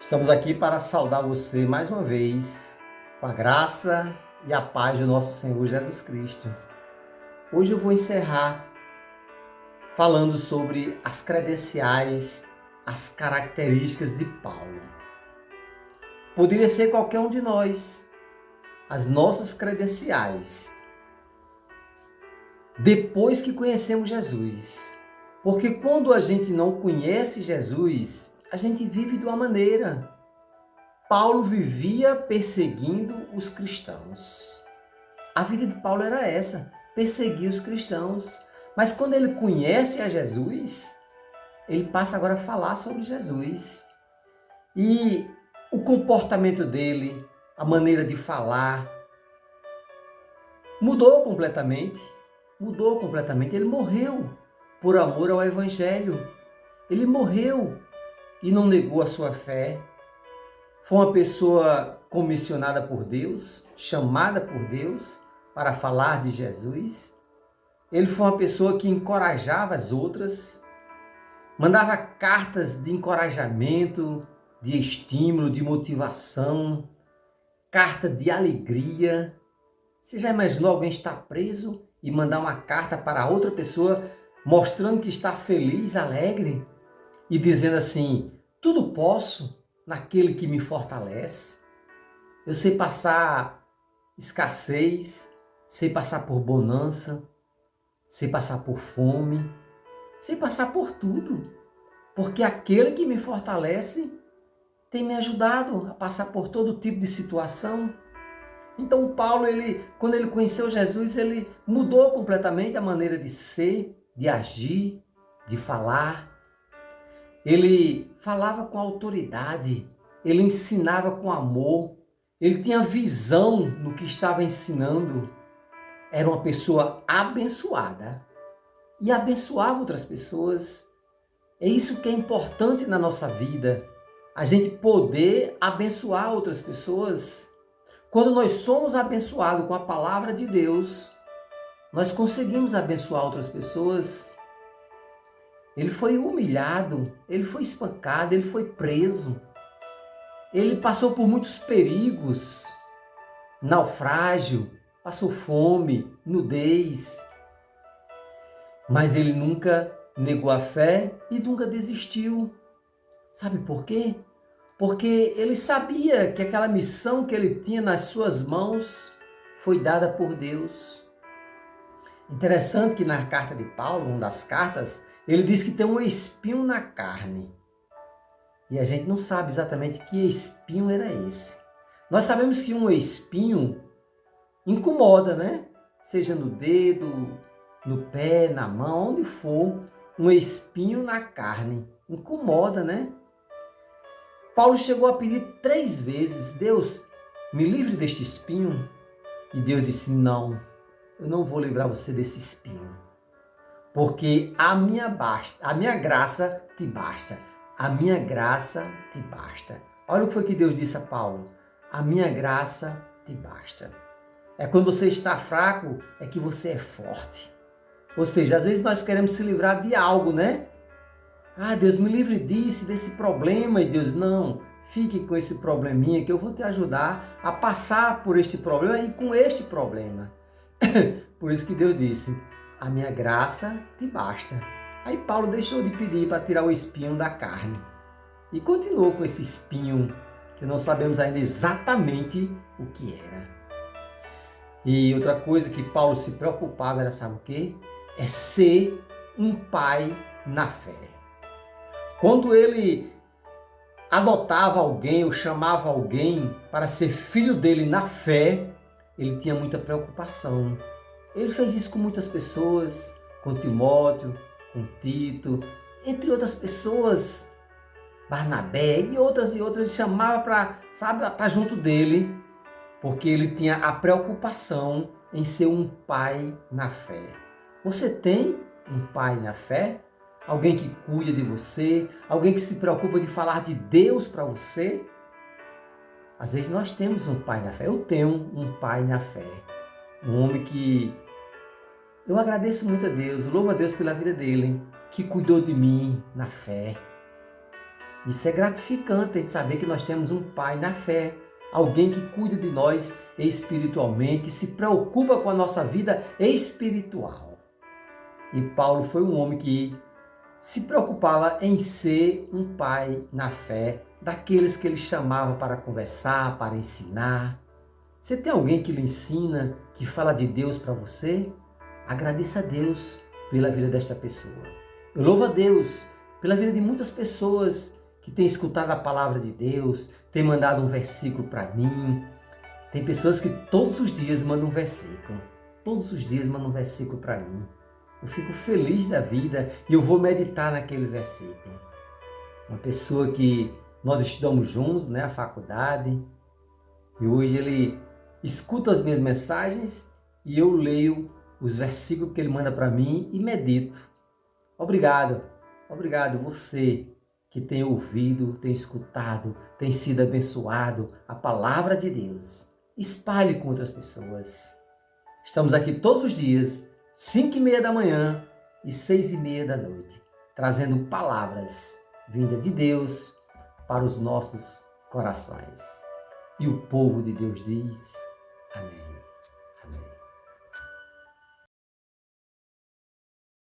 Estamos aqui para saudar você mais uma vez, com a graça e a paz do nosso Senhor Jesus Cristo. Hoje eu vou encerrar falando sobre as credenciais, as características de Paulo. Poderia ser qualquer um de nós, as nossas credenciais, depois que conhecemos Jesus. Porque quando a gente não conhece Jesus, a gente vive de uma maneira. Paulo vivia perseguindo os cristãos. A vida de Paulo era essa, perseguir os cristãos. Mas quando ele conhece a Jesus, ele passa agora a falar sobre Jesus. E o comportamento dele, a maneira de falar, mudou completamente. Mudou completamente. Ele morreu por amor ao Evangelho. Ele morreu e não negou a sua fé. Foi uma pessoa comissionada por Deus, chamada por Deus para falar de Jesus. Ele foi uma pessoa que encorajava as outras, mandava cartas de encorajamento, de estímulo, de motivação, carta de alegria. Você já imaginou alguém estar preso e mandar uma carta para outra pessoa mostrando que está feliz, alegre e dizendo assim: tudo posso naquele que me fortalece. Eu sei passar escassez, sei passar por bonança, sei passar por fome, sei passar por tudo, porque aquele que me fortalece tem me ajudado a passar por todo tipo de situação. Então Paulo, quando ele conheceu Jesus, ele mudou completamente a maneira de ser, de agir, de falar. Ele falava com autoridade, ele ensinava com amor, ele tinha visão no que estava ensinando. Era uma pessoa abençoada e abençoava outras pessoas. É isso que é importante na nossa vida, a gente poder abençoar outras pessoas. Quando nós somos abençoados com a palavra de Deus, nós conseguimos abençoar outras pessoas. Ele foi humilhado, ele foi espancado, ele foi preso. Ele passou por muitos perigos, naufrágio, passou fome, nudez. Mas ele nunca negou a fé e nunca desistiu. Sabe por quê? Porque ele sabia que aquela missão que ele tinha nas suas mãos foi dada por Deus. Interessante que na carta de Paulo, uma das cartas, ele diz que tem um espinho na carne. E a gente não sabe exatamente que espinho era esse. Nós sabemos que um espinho incomoda, né? Seja no dedo, no pé, na mão, onde for, um espinho na carne. Incomoda, né? Paulo chegou a pedir 3 vezes: Deus, me livre deste espinho. E Deus disse: não, eu não vou livrar você desse espinho. Porque a minha graça te basta. A minha graça te basta. Olha o que foi que Deus disse a Paulo: a minha graça te basta. É quando você está fraco, é que você é forte. Ou seja, às vezes nós queremos se livrar de algo, né? Ah, Deus, me livre disso, desse problema. E Deus, não, fique com esse probleminha que eu vou te ajudar a passar por este problema e com este problema. Por isso que Deus disse: a minha graça te basta. Aí Paulo deixou de pedir para tirar o espinho da carne e continuou com esse espinho que não sabemos ainda exatamente o que era. E outra coisa que Paulo se preocupava era, sabe o quê? É ser um pai na fé. Quando ele adotava alguém ou chamava alguém para ser filho dele na fé, ele tinha muita preocupação. Ele fez isso com muitas pessoas, com Timóteo, com Tito, entre outras pessoas, Barnabé e outras, ele chamava para, estar junto dele, porque ele tinha a preocupação em ser um pai na fé. Você tem um pai na fé? Alguém que cuida de você? Alguém que se preocupa de falar de Deus para você? Às vezes nós temos um pai na fé. Eu tenho um pai na fé. Um homem que eu agradeço muito a Deus, louvo a Deus pela vida dele, que cuidou de mim na fé. Isso é gratificante, a gente saber que nós temos um pai na fé, alguém que cuida de nós espiritualmente, que se preocupa com a nossa vida espiritual. E Paulo foi um homem que se preocupava em ser um pai na fé, daqueles que ele chamava para conversar, para ensinar. Você tem alguém que lhe ensina, que fala de Deus para você? Agradeça a Deus pela vida desta pessoa. Eu louvo a Deus pela vida de muitas pessoas que têm escutado a palavra de Deus, têm mandado um versículo para mim. Tem pessoas que todos os dias mandam um versículo. Todos os dias mandam um versículo para mim. Eu fico feliz da vida e eu vou meditar naquele versículo. Uma pessoa que nós estudamos juntos, a faculdade, e hoje ele escuta as minhas mensagens e eu leio os versículos que ele manda para mim e medito. Obrigado você que tem ouvido, tem escutado, tem sido abençoado a palavra de Deus. Espalhe com outras pessoas. Estamos aqui todos os dias, 5:30 da manhã e 6:30 da noite, trazendo palavras vindas de Deus para os nossos corações. E o povo de Deus diz: amém.